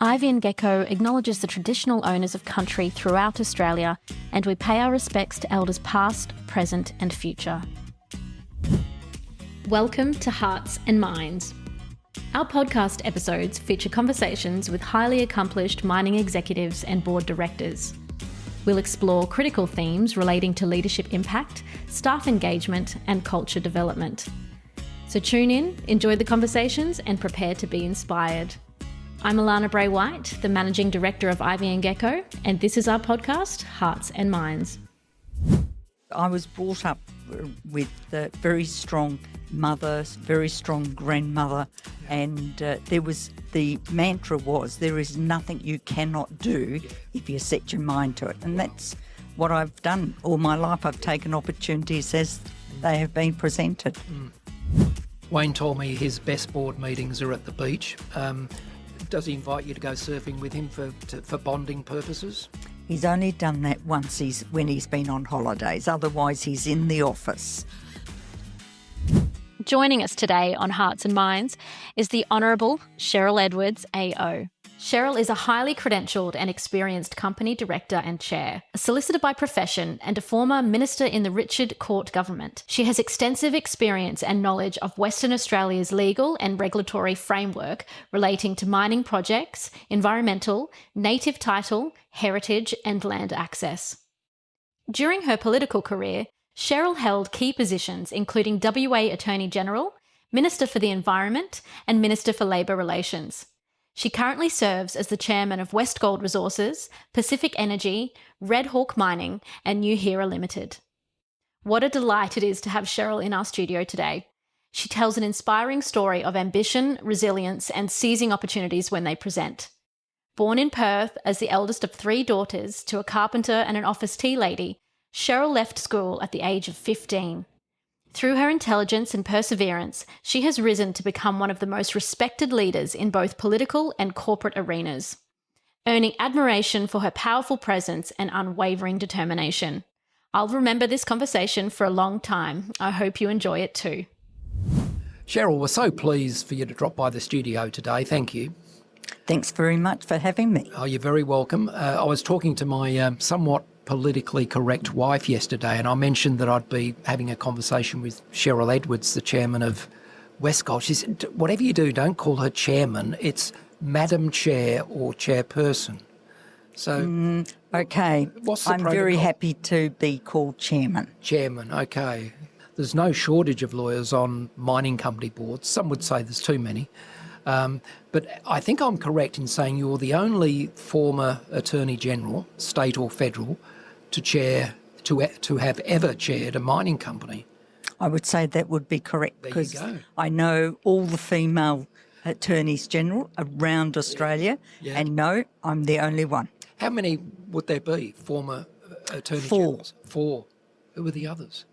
Ivy and Gecko acknowledges the traditional owners of country throughout Australia, and we pay our respects to elders past, present and future. Welcome to Hearts and Minds. Our podcast episodes feature conversations with highly accomplished mining executives and board directors. We'll explore critical themes relating to leadership impact, staff engagement and culture development. So tune in, enjoy the conversations and prepare to be inspired. I'm Alana Bray-White, the Managing Director of Ivy and Gecko, and this is our podcast, Hearts and Minds. I was brought up with a very strong mother, very strong grandmother, and the mantra was, there is nothing you cannot do if you set your mind to it. And that's what I've done all my life. I've taken opportunities as they have been presented. Wayne told me his best board meetings are at the beach. Does he invite you to go surfing with him for bonding purposes? He's only done that once when he's been on holidays. Otherwise, he's in the office. Joining us today on Hearts and Minds is the Honourable Cheryl Edwards AO. Cheryl is a highly credentialed and experienced company director and chair, a solicitor by profession and a former minister in the Richard Court government. She has extensive experience and knowledge of Western Australia's legal and regulatory framework relating to mining projects, environmental, native title, heritage and land access. During her political career, Cheryl held key positions including WA Attorney General, Minister for the Environment and Minister for Labour Relations. She currently serves as the chairman of West Gold Resources, Pacific Energy, Red Hawk Mining and New Hera Limited. What a delight it is to have Cheryl in our studio today. She tells an inspiring story of ambition, resilience and seizing opportunities when they present. Born in Perth as the eldest of 3 daughters to a carpenter and an office tea lady, Cheryl left school at the age of 15. Through her intelligence and perseverance, she has risen to become one of the most respected leaders in both political and corporate arenas, earning admiration for her powerful presence and unwavering determination. I'll remember this conversation for a long time. I hope you enjoy it too. Cheryl, we're so pleased for you to drop by the studio today. Thank you. Thanks very much for having me. Oh, you're very welcome. I was talking to my somewhat politically correct wife yesterday, and I mentioned that I'd be having a conversation with Cheryl Edwards, the chairman of West Gold. She said, whatever you do, don't call her chairman. It's Madam Chair or chairperson. So, Okay, what's the I'm protocol? very happy to be called chairman. Chairman, okay. There's no shortage of lawyers on mining company boards. Some would say there's too many. But I think I'm correct in saying you're the only former Attorney General, state or federal, to have ever chaired a mining company. I would say that would be correct There you because go. I know all the female attorneys general around Australia, Yeah. and no, I'm the only one. How many would there be, former Attorney 4. Generals? 4. Who were the others?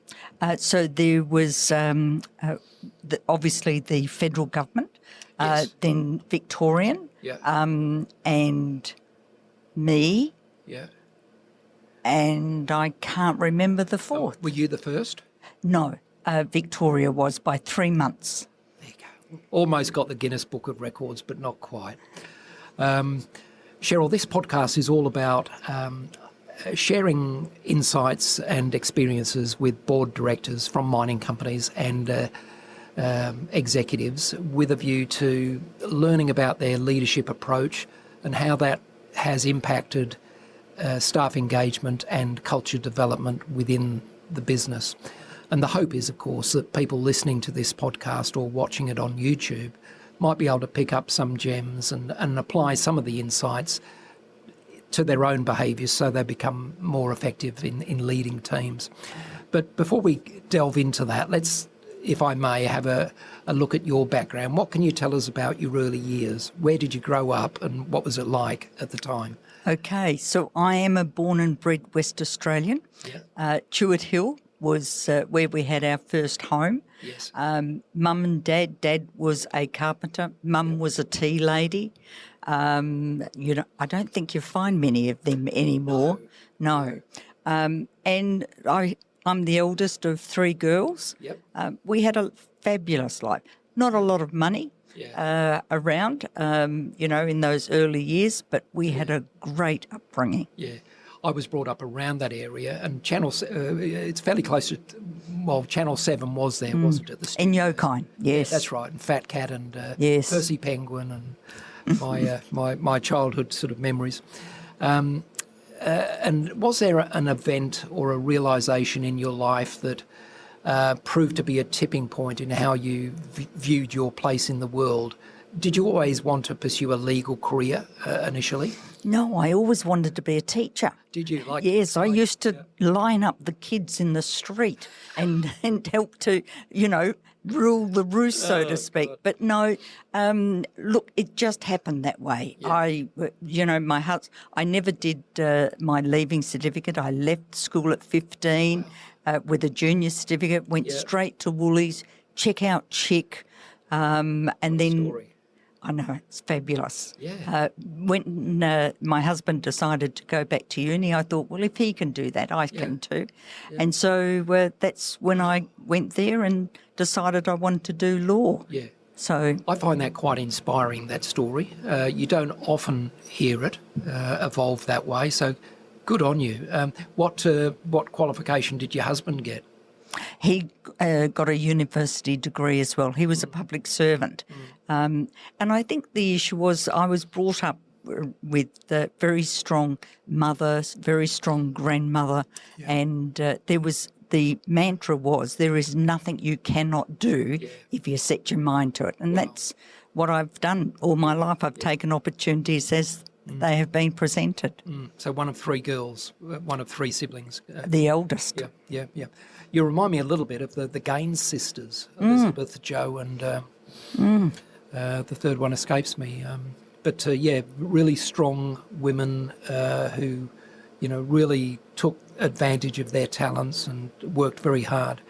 So there was obviously the federal government, Yes. then Victorian, Yeah. and me, Yeah. and I can't remember the fourth. Were you the first? No, Victoria was by 3 months. There you go. Almost got the Guinness Book of Records, but not quite. Cheryl, this podcast is all about sharing insights and experiences with board directors from mining companies and executives with a view to learning about their leadership approach and how that has impacted staff engagement and culture development within the business. And the hope is, of course, that people listening to this podcast or watching it on YouTube might be able to pick up some gems and apply some of the insights to their own behaviours so they become more effective in leading teams. But before we delve into that, let's, if I may, have a look at your background. What can you tell us about your early years? Where did you grow up and what was it like at the time? Okay, so I am a born and bred West Australian. Yeah. Chewett Hill was where we had our first home. Yes. Mum and Dad was a carpenter. Mum was a tea lady. I don't think you find many of them anymore. No. And I'm the eldest of 3 girls. Yep. We had a fabulous life. Not a lot of money, around, in those early years, but we had a great upbringing. Yeah. I was brought up around that area, and it's fairly close to, Channel 7 was there, wasn't it? In Yokine, yes. Yeah, that's right, and Fat Cat and yes. Percy Penguin and my childhood sort of memories. And was there an event or a realisation in your life that proved to be a tipping point in how you viewed your place in the world? Did you always want to pursue a legal career initially? No, I always wanted to be a teacher. Did you? Yes, I used to line up the kids in the street and help to, rule the roost, so to speak. God. But no, look, it just happened that way. Yeah. My husband, I never did my leaving certificate. I left school at 15 with a junior certificate, went straight to Woolies, checkout chick, and then... Story. I know, it's fabulous. Yeah. When my husband decided to go back to uni, I thought, well, if he can do that, I can too. Yeah. And so that's when I went there and decided I wanted to do law. Yeah. So I find that quite inspiring, that story. You don't often hear it evolve that way, so good on you. What qualification did your husband get? He got a university degree as well. He was a public servant. And I think the issue was I was brought up with a very strong mother, very strong grandmother, and the mantra was there is nothing you cannot do if you set your mind to it. And that's what I've done all my life. I've taken opportunities as they have been presented. So one of three girls, one of three siblings. The eldest. Yeah. You remind me a little bit of the Gaines sisters, Elizabeth, Jo, and the third one escapes me. But really strong women who, really took advantage of their talents and worked very hard.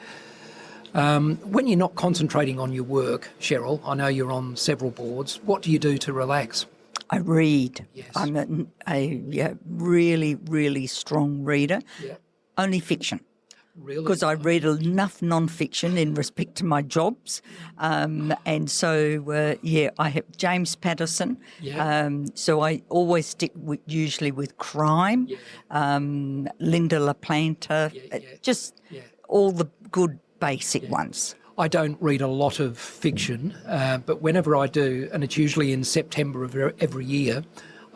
When you're not concentrating on your work, Cheryl, I know you're on several boards, what do you do to relax? I read. Yes. I'm a really, really strong reader. Yeah. Only fiction. Really? Because I read enough non-fiction in respect to my jobs. And so, I have James Patterson. Yeah. So I always stick usually with crime. Yeah. Linda LaPlanta. Just all the good basic ones. I don't read a lot of fiction, but whenever I do, and it's usually in September of every year,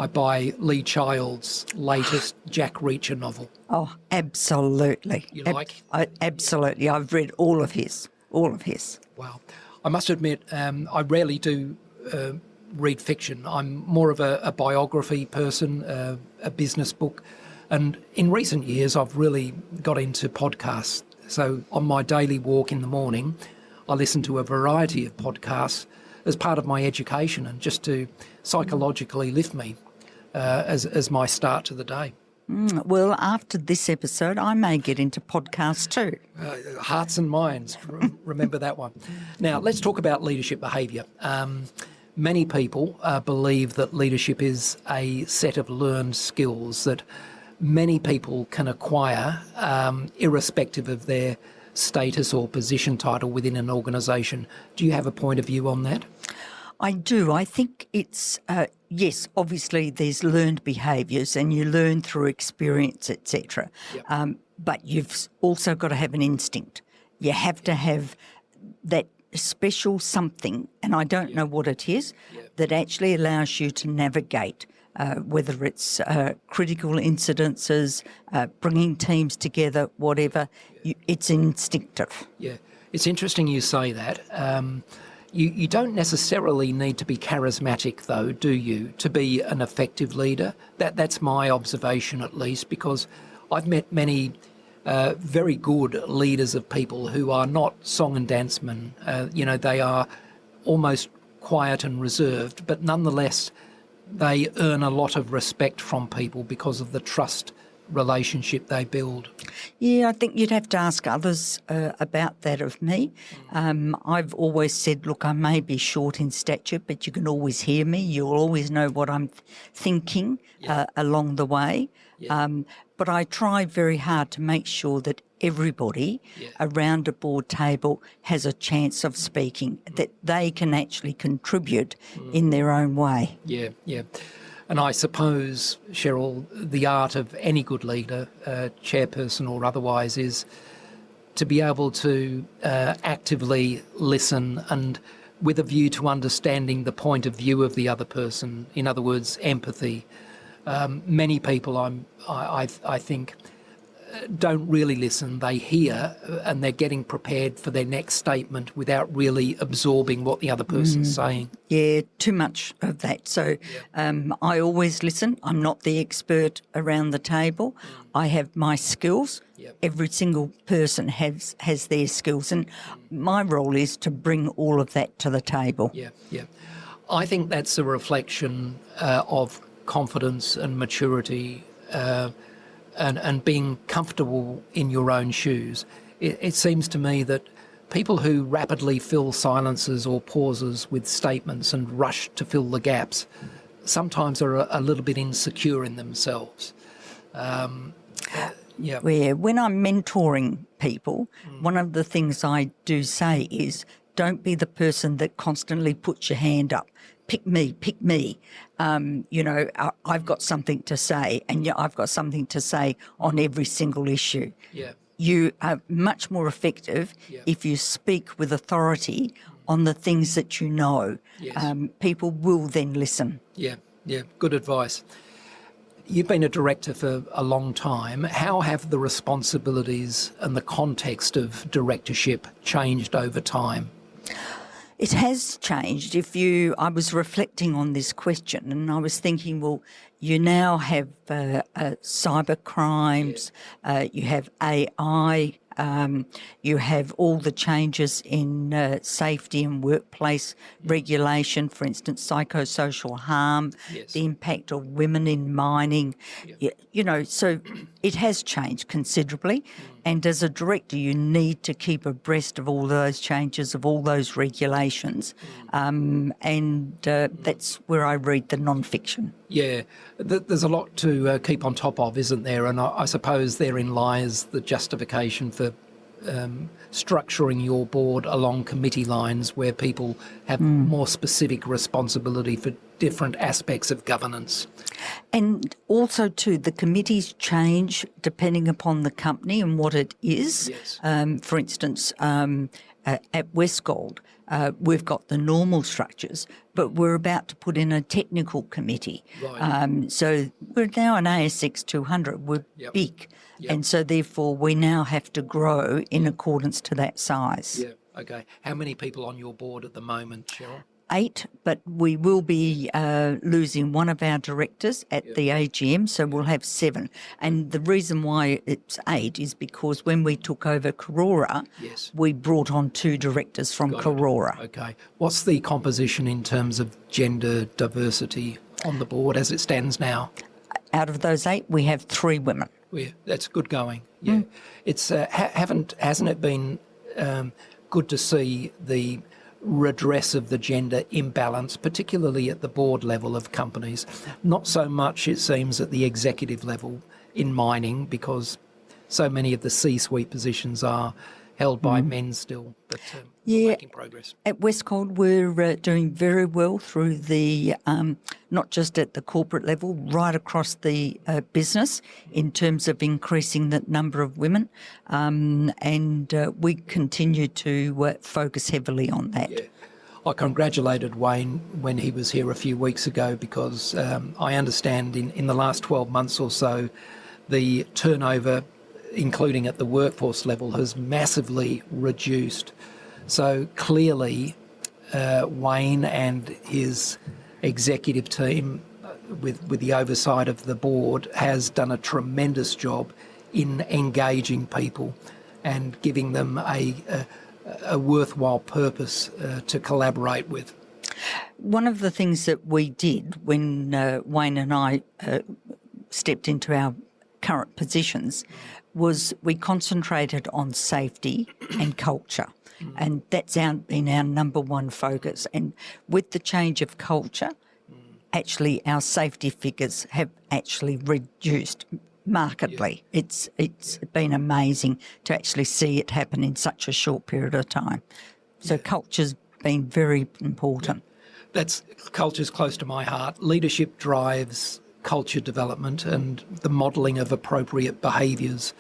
I buy Lee Child's latest Jack Reacher novel. Oh, absolutely. You like? Absolutely. I've read all of his. Wow. I must admit, I rarely do read fiction. I'm more of a biography person, a business book. And in recent years, I've really got into podcasts. So on my daily walk in the morning, I listen to a variety of podcasts as part of my education and just to psychologically lift me as my start to the day. Well, after this episode, I may get into podcasts too. Hearts and minds, remember that one. Now, let's talk about leadership behaviour. Many people believe that leadership is a set of learned skills that many people can acquire irrespective of their status or position title within an organisation. Do you have a point of view on that? I do. I think it's, yes, obviously there's learned behaviours and you learn through experience, etc. Yep. But you've also got to have an instinct. You have to have that special something, and I don't know what it is, that actually allows you to navigate whether it's critical incidences, bringing teams together, whatever. It's instinctive. Yeah, it's interesting you say that. You don't necessarily need to be charismatic, though, do you, to be an effective leader? That's my observation, at least, because I've met many very good leaders of people who are not song and dance men. They are almost quiet and reserved, but nonetheless they earn a lot of respect from people because of the trust relationship they build. Yeah, I think you'd have to ask others about that of me. I've always said, look, I may be short in stature, but you can always hear me. You'll always know what I'm thinking along the way. Yeah. But I try very hard to make sure that everybody around a board table has a chance of speaking, that they can actually contribute in their own way. Yeah, yeah. And I suppose, Cheryl, the art of any good leader, chairperson or otherwise, is to be able to actively listen and with a view to understanding the point of view of the other person. In other words, empathy. Many people, I think, don't really listen. They hear and they're getting prepared for their next statement without really absorbing what the other person's saying. Yeah, too much of that. So I always listen. I'm not the expert around the table. I have my skills. Every single person has their skills, and my role is to bring all of that to the table. Yeah, yeah. I think that's a reflection of confidence and maturity and being comfortable in your own shoes. It seems to me that people who rapidly fill silences or pauses with statements and rush to fill the gaps sometimes are a little bit insecure in themselves. Where when I'm mentoring people, one of the things I do say is, don't be the person that constantly puts your hand up. Pick me, pick me. I've got something to say, and I've got something to say on every single issue. Yeah. You are much more effective if you speak with authority on the things that you know. Yes. People will then listen. Yeah, yeah. Good advice. You've been a director for a long time. How have the responsibilities and the context of directorship changed over time? It has changed. I was reflecting on this question and I was thinking, well, you now have cyber crimes, you have AI, you have all the changes in safety and workplace regulation, for instance, psychosocial harm, the impact of women in mining, so it has changed considerably. And as a director, you need to keep abreast of all those changes, of all those regulations. That's where I read the non-fiction. Yeah, there's a lot to keep on top of, isn't there? And I suppose therein lies the justification for structuring your board along committee lines where people have more specific responsibility for different aspects of governance. And also, too, the committees change depending upon the company and what it is. Yes. For instance, at Westgold, we've got the normal structures, but we're about to put in a technical committee. Right. So we're now an ASX 200. We're big. And so, therefore, we now have to grow in accordance to that size. Yeah, okay. How many people on your board at the moment, Cheryl? 8, but we will be losing one of our directors at the AGM, so we'll have 7. And the reason why it's 8 is because when we took over Karora, we brought on 2 directors from Karora. Okay. What's the composition in terms of gender diversity on the board as it stands now? Out of those 8, we have 3 women. That's good going. Yeah, it's hasn't it been good to see the redress of the gender imbalance, particularly at the board level of companies. Not so much, it seems, at the executive level in mining, because so many of the C-suite positions are held by men still, but we're making progress. At Westgold, we're doing very well through the, not just at the corporate level, right across the business in terms of increasing the number of women, and we continue to focus heavily on that. Yeah. I congratulated Wayne when he was here a few weeks ago because I understand in the last 12 months or so, the turnover, including at the workforce level, has massively reduced. So clearly, Wayne and his executive team, with the oversight of the board, has done a tremendous job in engaging people and giving them a worthwhile purpose to collaborate with. One of the things that we did when Wayne and I stepped into our current positions was we concentrated on safety and culture. And that's been our number one focus. And with the change of culture, actually our safety figures have actually reduced markedly. It's been amazing to actually see it happen in such a short period of time. So culture's been very important. Culture's close to my heart. Leadership drives culture development and the modelling of appropriate behaviours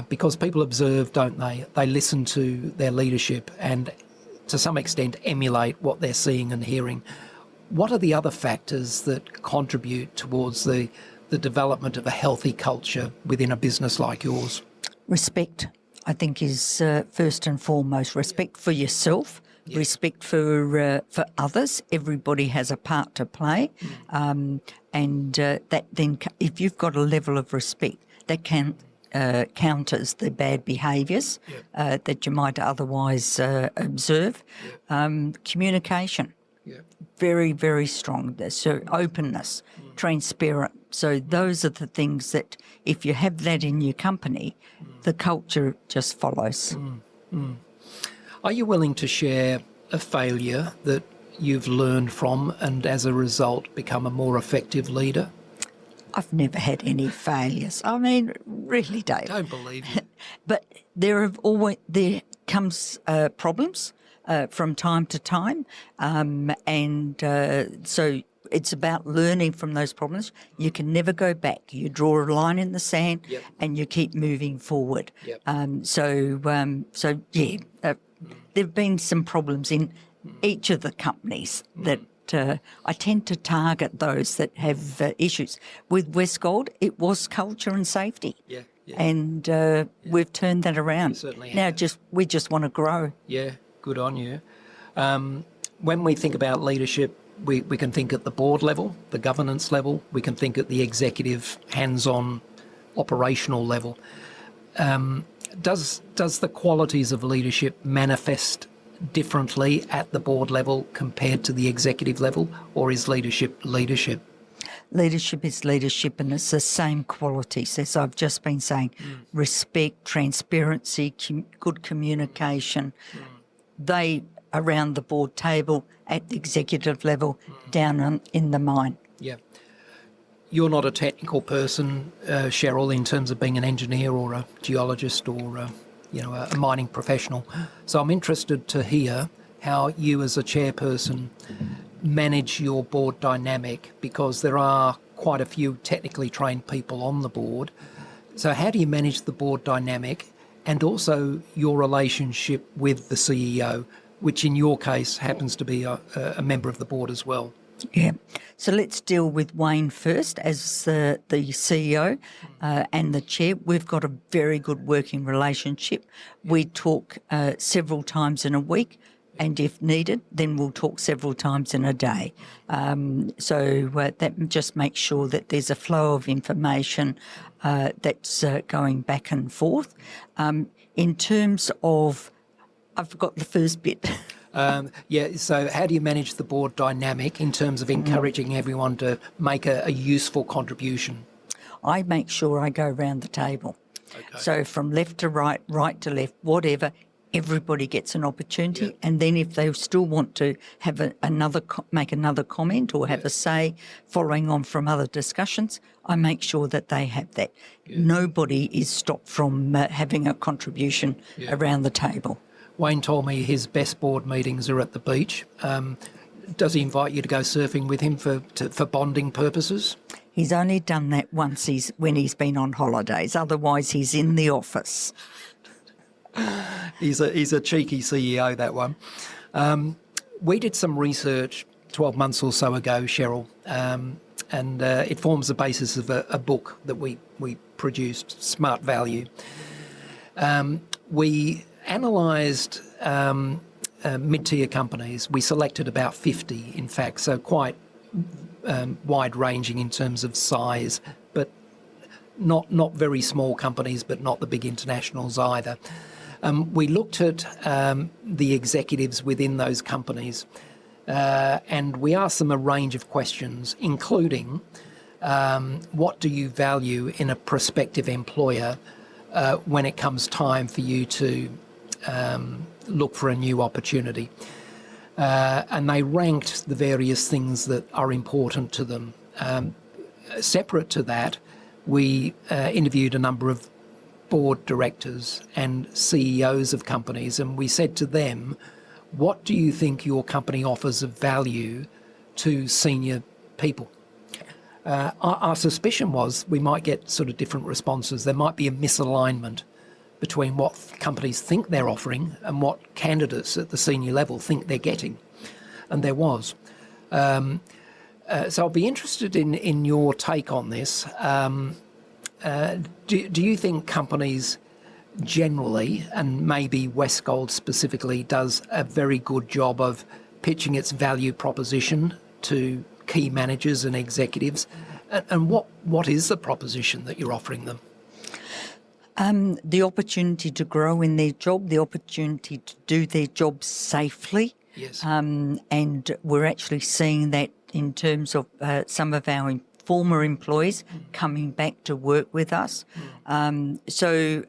because people observe, don't they? They listen to their leadership and to some extent emulate what they're seeing and hearing. What are the other factors that contribute towards the development of a healthy culture within a business like yours? Respect, I think, is first and foremost. Respect for yourself, respect for others. Everybody has a part to play, and that then, if you've got a level of respect, that counters the bad behaviours that you might otherwise observe. Communication. Very, very strong. So openness, transparent. So those are the things that if you have that in your company, the culture just follows. Are you willing to share a failure that you've learned from and as a result become a more effective leader? I've never had any failures. I mean, really, Dave. Don't believe you. But there comes problems. From time to time, so it's about learning from those problems. You can never go back. You draw a line in the sand, and you keep moving forward. There've been some problems in each of the companies that I tend to target those that have issues. With Westgold, it was culture and safety. And we've turned that around. Certainly now, have. we just want to grow. Yeah. Good on you. When we think about leadership, we can think at the board level, the governance level. We can think at the executive, hands-on, operational level. Does the qualities of leadership manifest differently at the board level compared to the executive level, or is leadership leadership? Leadership is leadership, and it's the same qualities as I've just been saying. Respect, transparency, good communication. They around the board table, at the executive level, down in the mine. Yeah. You're not a technical person, Cheryl, in terms of being an engineer or a geologist or a mining professional. So I'm interested to hear how you as a chairperson manage your board dynamic, because there are quite a few technically trained people on the board. So how do you manage the board dynamic and also your relationship with the CEO, which in your case happens to be a member of the board as well? Yeah. So let's deal with Wayne first as the CEO and the chair. We've got a very good working relationship. We talk several times in a week, and if needed, then we'll talk several times in a day. So that just makes sure that there's a flow of information that's going back and forth. In terms of, I forgot the first bit. So how do you manage the board dynamic in terms of encouraging everyone to make a useful contribution? I make sure I go round the table. Okay. So from left to right, right to left, whatever, everybody gets an opportunity. Yeah. And then if they still want to have make another comment or have a say following on from other discussions, I make sure that they have that. Yeah. Nobody is stopped from having a contribution around the table. Wayne told me his best board meetings are at the beach. Does he invite you to go surfing with him for bonding purposes? He's only done that once when he's been on holidays. Otherwise, he's in the office. He's a cheeky CEO, that one. We did some research 12 months or so ago, Cheryl, and it forms the basis of a book that we produced, Smart Value. We analysed mid-tier companies. We selected about 50, in fact, so quite wide-ranging in terms of size, but not very small companies, but not the big internationals either. We looked at the executives within those companies, and we asked them a range of questions, including what do you value in a prospective employer when it comes time for you to look for a new opportunity. And they ranked the various things that are important to them. Separate to that, we interviewed a number of board directors and CEOs of companies, and we said to them, what do you think your company offers of value to senior people? Our suspicion was we might get sort of different responses. There might be a misalignment between what companies think they're offering and what candidates at the senior level think they're getting. And there was. So I'll be interested in your take on this. Do you think companies generally, and maybe Westgold specifically, does a very good job of pitching its value proposition to key managers and executives? And what is the proposition that you're offering them? The opportunity to grow in their job, the opportunity to do their job safely. Yes. And we're actually seeing that in terms of some of our former employees coming back to work with us. So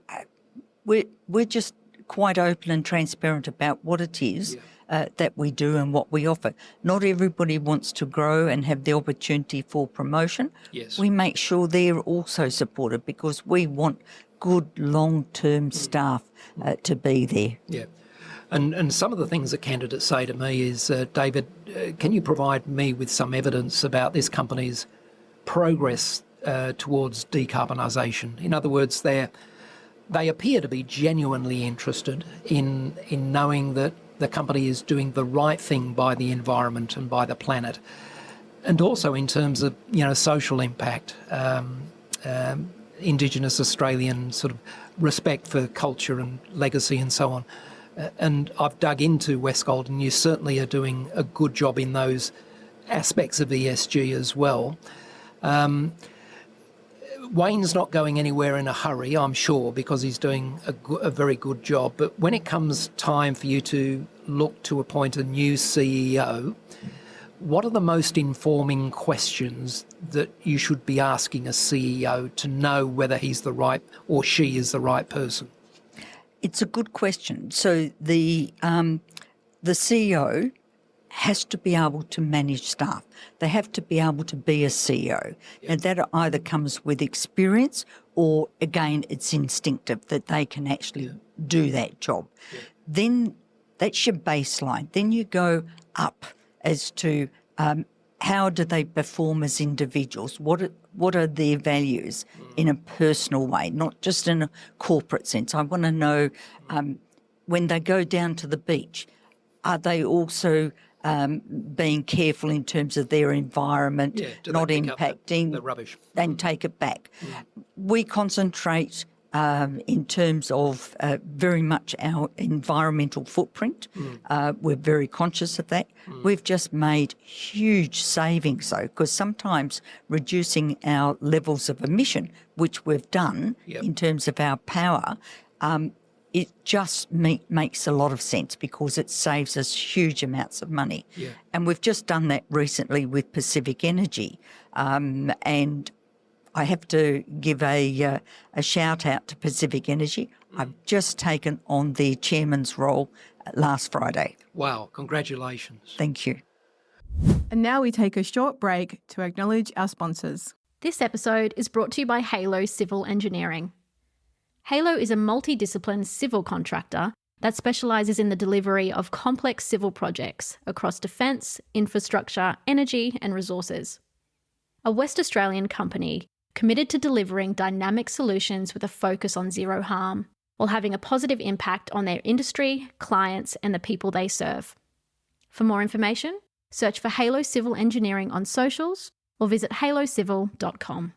we're just quite open and transparent about what it is that we do and what we offer. Not everybody wants to grow and have the opportunity for promotion. Yes. We make sure they're also supported because we want good long-term staff to be there. Yeah. And some of the things that candidates say to me is, David, can you provide me with some evidence about this company's progress towards decarbonisation? In other words, they appear to be genuinely interested in knowing that the company is doing the right thing by the environment and by the planet, and also in terms of social impact, Indigenous Australian sort of respect for culture and legacy and so on. And I've dug into Westgold, and you certainly are doing a good job in those aspects of ESG as well. Wayne's not going anywhere in a hurry, I'm sure, because he's doing a very good job. But when it comes time for you to look to appoint a new CEO, what are the most informing questions that you should be asking a CEO to know whether he's the right or she is the right person? It's a good question. So the CEO has to be able to manage staff. They have to be able to be a CEO. Yeah. And that either comes with experience or, again, it's instinctive that they can actually do that job. Yeah. Then that's your baseline. Then you go up as to how do they perform as individuals? What are their values in a personal way, not just in a corporate sense? I want to know when they go down to the beach, are they also being careful in terms of their environment, not impacting the rubbish and take it back? We concentrate in terms of very much our environmental footprint. We're very conscious of that. We've just made huge savings though, because sometimes reducing our levels of emission, which we've done in terms of our power, it just makes a lot of sense because it saves us huge amounts of money. Yeah. And we've just done that recently with Pacific Energy. And I have to give a shout out to Pacific Energy. I've just taken on the chairman's role last Friday. Wow, congratulations. Thank you. And now we take a short break to acknowledge our sponsors. This episode is brought to you by Halo Civil Engineering. Halo is a multidiscipline civil contractor that specialises in the delivery of complex civil projects across defence, infrastructure, energy and resources. A West Australian company committed to delivering dynamic solutions with a focus on zero harm, while having a positive impact on their industry, clients and the people they serve. For more information, search for Halo Civil Engineering on socials or visit halocivil.com.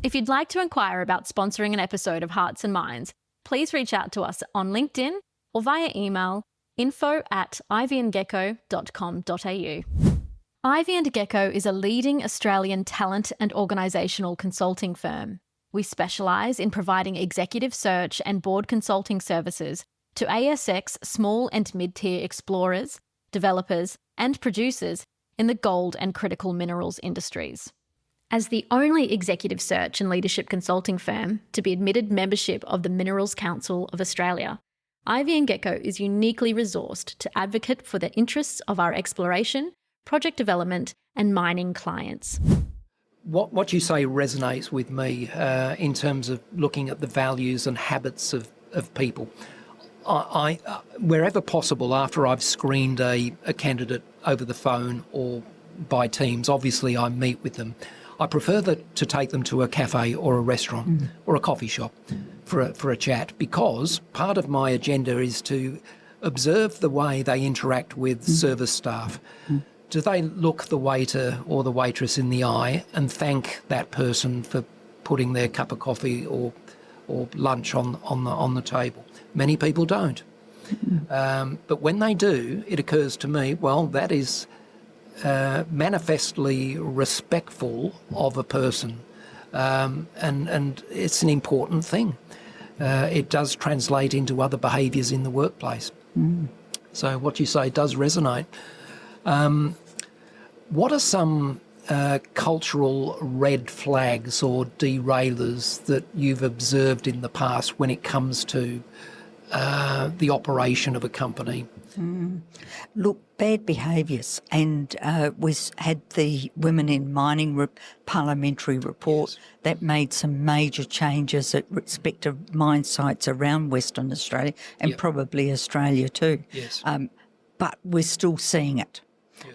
If you'd like to inquire about sponsoring an episode of Hearts and Minds, please reach out to us on LinkedIn or via email info@ivyandgecko.com.au. Ivy and Gecko is a leading Australian talent and organisational consulting firm. We specialise in providing executive search and board consulting services to ASX small and mid-tier explorers, developers and producers in the gold and critical minerals industries. As the only executive search and leadership consulting firm to be admitted membership of the Minerals Council of Australia, Ivy and Gecko is uniquely resourced to advocate for the interests of our exploration, project development and mining clients. What you say resonates with me in terms of looking at the values and habits of people. I wherever possible, after I've screened a candidate over the phone or by Teams, obviously I meet with them. I prefer to take them to a cafe or a restaurant or a coffee shop for a chat, because part of my agenda is to observe the way they interact with service staff. Do they look the waiter or the waitress in the eye and thank that person for putting their cup of coffee or lunch on the table? Many people don't. But when they do, it occurs to me, well, that is manifestly respectful of a person, and it's an important thing. It does translate into other behaviours in the workplace. So what you say does resonate. What are some cultural red flags or derailers that you've observed in the past when it comes to the operation of a company? Look, bad behaviours, and we had the Women in Mining parliamentary report that made some major changes at respective mine sites around Western Australia and probably Australia too. Yes. But we're still seeing it.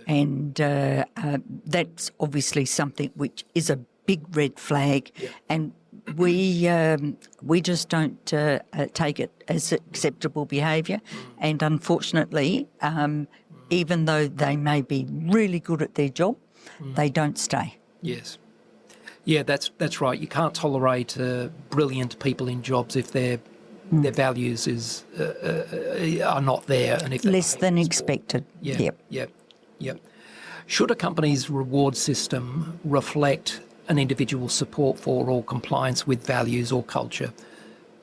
And that's obviously something which is a big red flag, and we just don't take it as acceptable behaviour. And unfortunately, even though they may be really good at their job, they don't stay. Yes. Yeah, that's right. You can't tolerate brilliant people in jobs if their values are not there, and if less than expected. Yep. Should a company's reward system reflect an individual's support for or compliance with values or culture?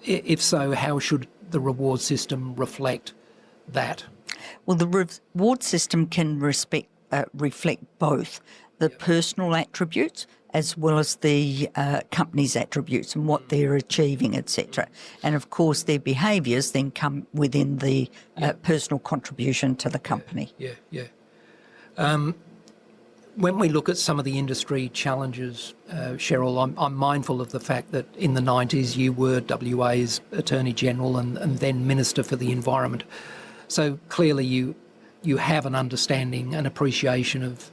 If so, how should the reward system reflect that? Well, the reward system can reflect both the personal attributes as well as the company's attributes and what they're achieving, etc. And of course, their behaviours then come within the personal contribution to the company. When we look at some of the industry challenges, Cheryl, I'm mindful of the fact that in the 90s you were WA's Attorney General and then Minister for the Environment. So clearly you have an understanding and appreciation of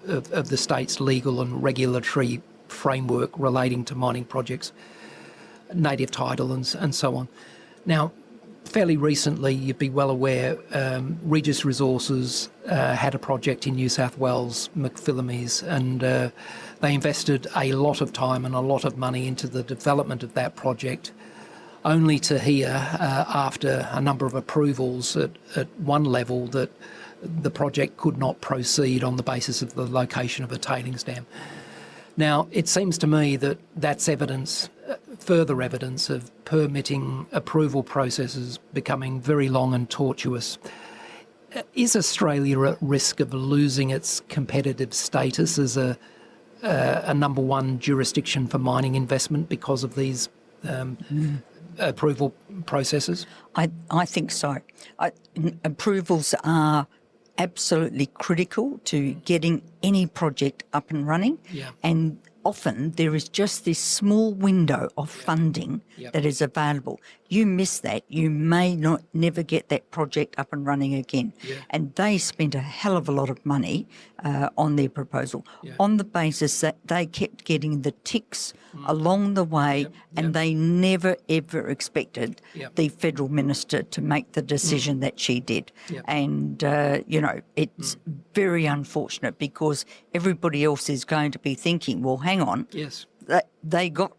the state's legal and regulatory framework relating to mining projects, native title and so on. Now, fairly recently, you'd be well aware, Regis Resources had a project in New South Wales, McPhillamys, and they invested a lot of time and a lot of money into the development of that project, only to hear after a number of approvals at one level that the project could not proceed on the basis of the location of a tailings dam. Now, it seems to me that that's evidence, further evidence of permitting approval processes becoming very long and tortuous. Is Australia at risk of losing its competitive status as a number one jurisdiction for mining investment because of these approval processes? I think so. Approvals are absolutely critical to getting any project up and running. And often there is just this small window of funding that is available. You miss that, you may never get that project up and running again. And they spent a hell of a lot of money on their proposal on the basis that they kept getting the ticks along the way, and they never ever expected the federal minister to make the decision that she did. And, it's very unfortunate because everybody else is going to be thinking, well, hang on, they got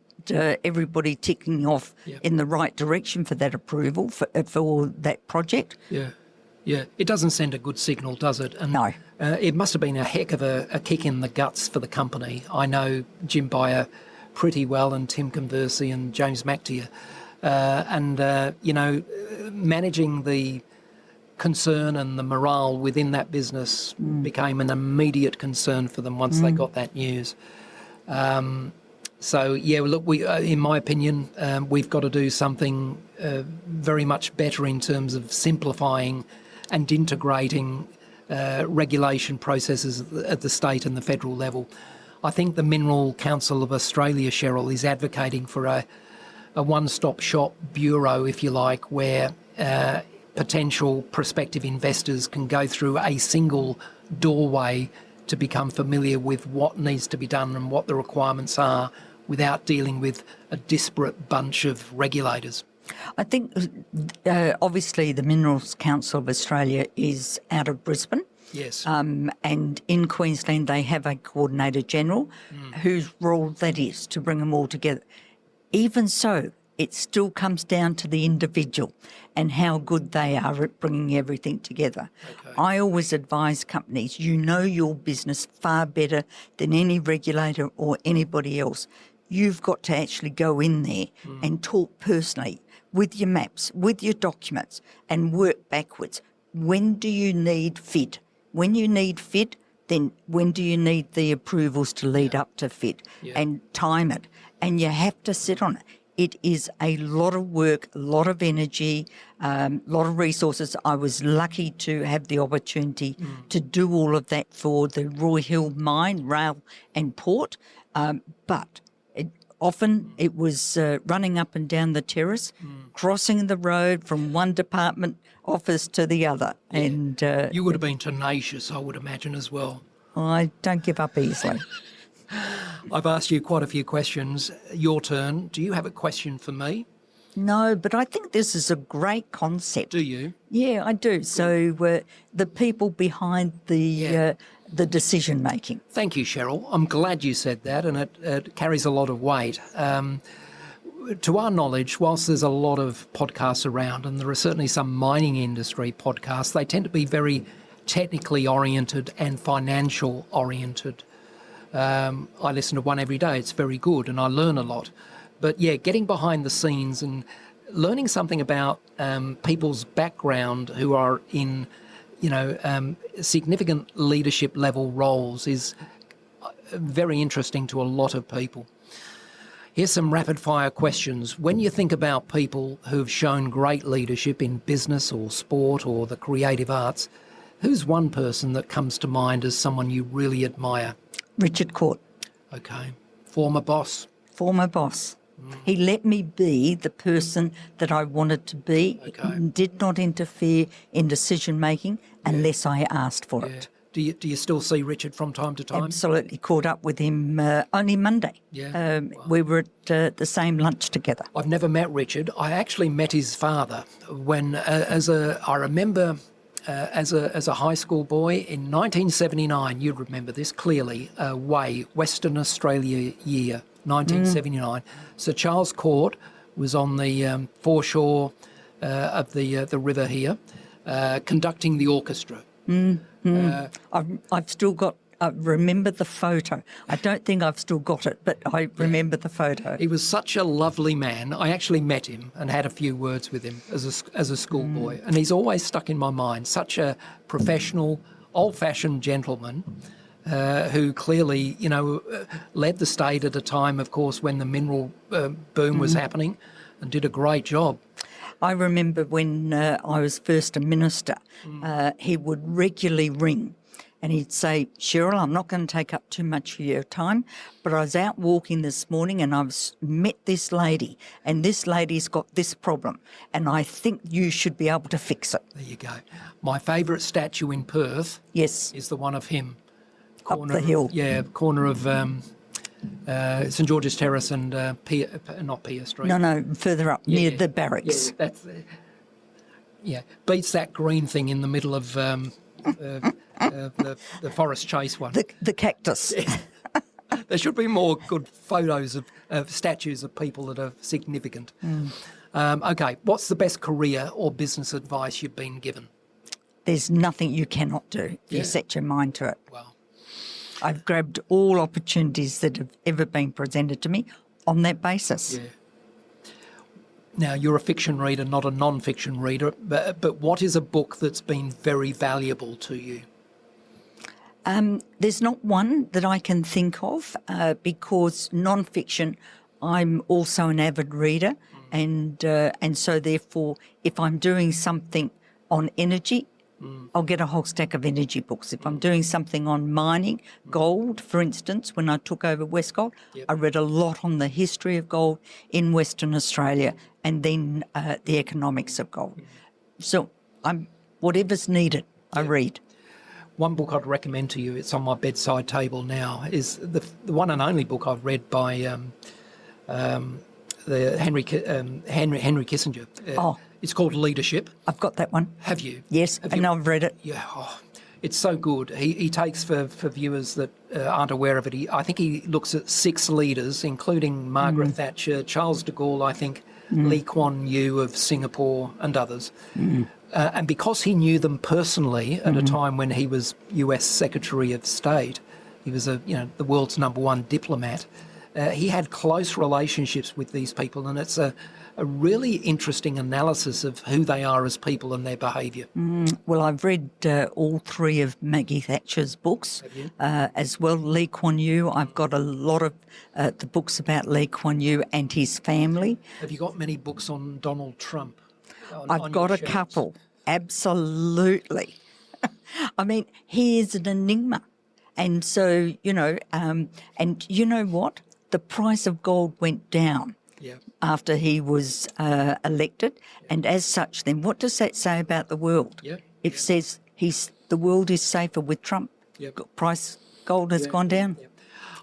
everybody ticking off in the right direction for that approval for that project. It doesn't send a good signal, does it? And no. It must have been a heck of a kick in the guts for the company. I know Jim Beyer pretty well, and Tim Conversey and James McTeer. Managing the concern and the morale within that business became an immediate concern for them once they got that news. In my opinion, we've got to do something very much better in terms of simplifying and integrating regulation processes at the state and the federal level. I think the Mineral Council of Australia, Cheryl, is advocating for a one-stop shop bureau, if you like, where potential prospective investors can go through a single doorway to become familiar with what needs to be done and what the requirements are without dealing with a disparate bunch of regulators. I think obviously the Minerals Council of Australia is out of Brisbane. Yes. And in Queensland they have a Coordinator General whose role that is to bring them all together. Even so, it still comes down to the individual and how good they are at bringing everything together. Okay. I always advise companies, you know your business far better than any regulator or anybody else. You've got to actually go in there and talk personally with your maps, with your documents, and work backwards. When do you need FID? When you need FID, then when do you need the approvals to lead up to FID? And time it. And you have to sit on it. It is a lot of work, a lot of energy, a lot of resources. I was lucky to have the opportunity to do all of that for the Roy Hill mine, rail and port. But often it was running up and down the terrace, crossing the road from one department office to the other. Yeah. And you would have been tenacious, I would imagine, as well. I don't give up easily. I've asked you quite a few questions. Your turn. Do you have a question for me? No, but I think this is a great concept. Do you? Yeah, I do. So the people behind the decision making. Thank you, Cheryl. I'm glad you said that, and it carries a lot of weight. To our knowledge, whilst there's a lot of podcasts around, and there are certainly some mining industry podcasts, they tend to be very technically oriented and financial oriented. I listen to one every day. It's very good, and I learn a lot. But yeah, getting behind the scenes and learning something about people's background who are in, significant leadership level roles is very interesting to a lot of people. Here's some rapid fire questions. When you think about people who've shown great leadership in business or sport or the creative arts, who's one person that comes to mind as someone you really admire? Richard Court. Okay. Former boss? Former boss. He let me be the person that I wanted to be. Okay. He did not interfere in decision making unless I asked for it. Do you still see Richard from time to time? Absolutely. Caught up with him only Monday. Yeah. We were at the same lunch together. I've never met Richard. I actually met his father when, I remember as a high school boy in 1979. You'd remember this clearly. Western Australia year, 1979. Sir Charles Court was on the foreshore of the river here, conducting the orchestra. I've still got. I remember the photo. I don't think I've still got it, but I remember the photo. He was such a lovely man. I actually met him and had a few words with him as a schoolboy, and he's always stuck in my mind. Such a professional, old-fashioned gentleman who clearly, led the state at a time, of course, when the mineral boom was happening, and did a great job. I remember when I was first a minister, he would regularly ring and he'd say, Cheryl, I'm not going to take up too much of your time, but I was out walking this morning and I've met this lady, and this lady's got this problem, and I think you should be able to fix it. There you go. My favourite statue in Perth is the one of him. Up the hill. Corner of St George's Terrace and not Pier Street. No, further up, near the barracks. Beats that green thing in the middle of the Forest Chase one. The cactus. There should be more good photos of statues of people that are significant. Okay, what's the best career or business advice you've been given? There's nothing you cannot do if you set your mind to it. Wow. I've grabbed all opportunities that have ever been presented to me on that basis. Yeah. Now, you're a fiction reader, not a non-fiction reader, but what is a book that's been very valuable to you? There's not one that I can think of because non-fiction, I'm also an avid reader, and so therefore, if I'm doing something on energy, I'll get a whole stack of energy books. If I'm doing something on mining, gold, for instance, when I took over Westgold, I read a lot on the history of gold in Western Australia and then the economics of gold. So whatever's needed, I read. One book I'd recommend to you, it's on my bedside table now, is the one and only book I've read by the Henry Kissinger. It's called Leadership. I've got that one. Have you? Yes, I've read it. Yeah, it's so good. He takes, for viewers that aren't aware of it, I think he looks at 6 leaders, including Margaret Thatcher, Charles de Gaulle, I think, Lee Kuan Yew of Singapore and others. And because he knew them personally at a time when he was US Secretary of State, he was the world's #1 diplomat, he had close relationships with these people, and it's a really interesting analysis of who they are as people and their behaviour. Well, I've read all 3 of Maggie Thatcher's books as well. Lee Kuan Yew, I've got a lot of the books about Lee Kuan Yew and his family. Have you got many books on Donald Trump? I've got a couple, absolutely. I mean, he is an enigma. And so, and you know what? The price of gold went down after he was elected. And as such, then what does that say about the world? It says the world is safer with Trump. Price gold has gone down.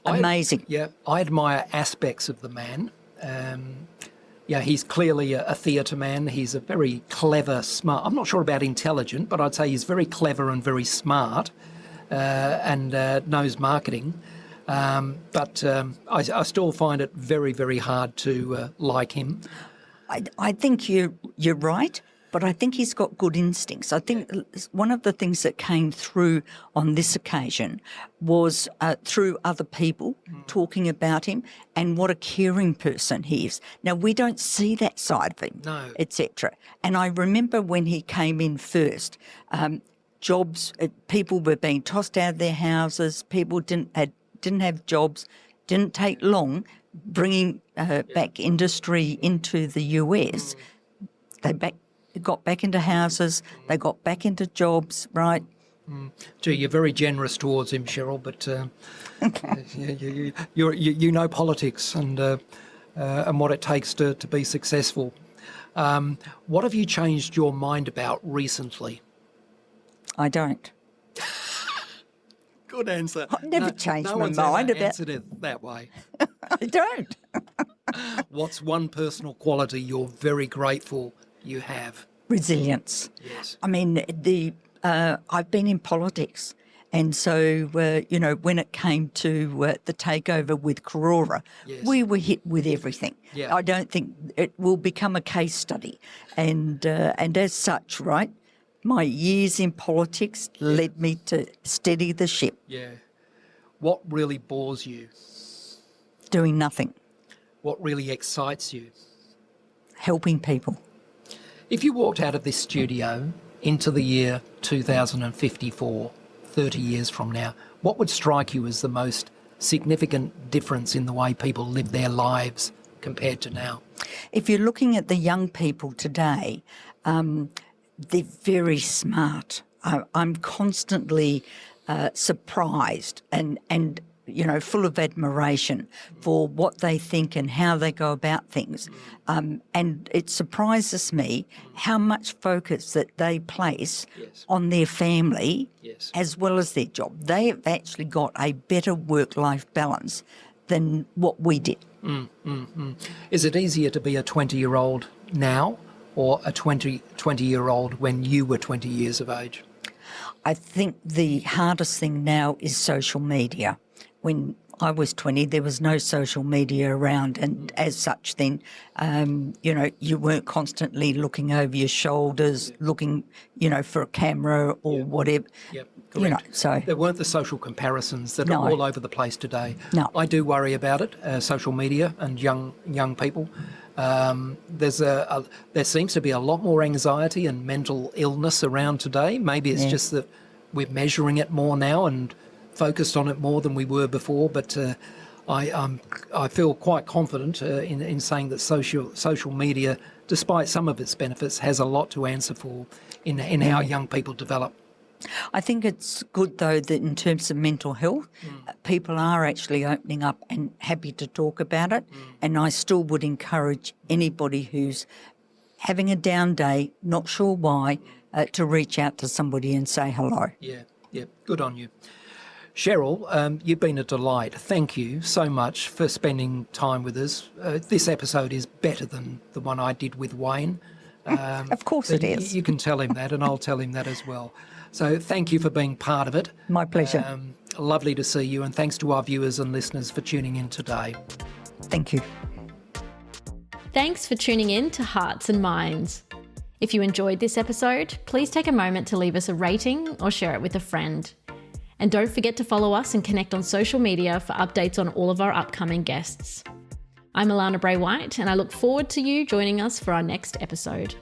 Amazing. I admire aspects of the man. He's clearly a theatre man. He's a very clever, smart. I'm not sure about intelligent, but I'd say he's very clever and very smart and knows marketing. But I still find it very, very hard to like him. I think you're right, but I think he's got good instincts. I think one of the things that came through on this occasion was through other people talking about him and what a caring person he is. Now, we don't see that side of him, etc. And I remember when he came in first, jobs, people were being tossed out of their houses, people didn't have jobs, didn't take long bringing back industry into the US. They got back into houses, they got back into jobs, right? Gee, you're very generous towards him, Cheryl, but you know politics and what it takes to be successful. What have you changed your mind about recently? I don't. Good answer. I've never changed my mind about. Answered it that way. I don't. What's one personal quality you're very grateful you have? Resilience. Yes. I mean, I've been in politics, and so when it came to the takeover with Karora, we were hit with everything. I don't think it will become a case study, and as such, right. My years in politics led me to steady the ship. What really bores you? Doing nothing. What really excites you? Helping people. If you walked out of this studio into the year 2054, 30 years from now, what would strike you as the most significant difference in the way people live their lives compared to now? If you're looking at the young people today, they're very smart. I'm constantly surprised and full of admiration for what they think and how they go about things. And it surprises me how much focus that they place on their family as well as their job. They have actually got a better work-life balance than what we did. Is it easier to be a 20-year-old now or a 20-year-old when you were 20 years of age? I think the hardest thing now is social media. When I was 20, there was no social media around, and as such then, you weren't constantly looking over your shoulders, looking, for a camera or whatever. Correct. So there weren't the social comparisons that are all over the place today. No. I do worry about it, social media and young people. There seems to be a lot more anxiety and mental illness around today. Maybe it's just that we're measuring it more now and focused on it more than we were before. But I feel quite confident in saying that social media, despite some of its benefits, has a lot to answer for in how young people develop. I think it's good, though, that in terms of mental health, people are actually opening up and happy to talk about it. And I still would encourage anybody who's having a down day, not sure why, to reach out to somebody and say hello. Yeah, good on you. Cheryl, you've been a delight. Thank you so much for spending time with us. This episode is better than the one I did with Wayne. Of course it is. You can tell him that, and I'll tell him that as well. So thank you for being part of it. My pleasure. Lovely to see you, and thanks to our viewers and listeners for tuning in today. Thank you. Thanks for tuning in to Hearts and Minds. If you enjoyed this episode, please take a moment to leave us a rating or share it with a friend. And don't forget to follow us and connect on social media for updates on all of our upcoming guests. I'm Alana Bray-White, and I look forward to you joining us for our next episode.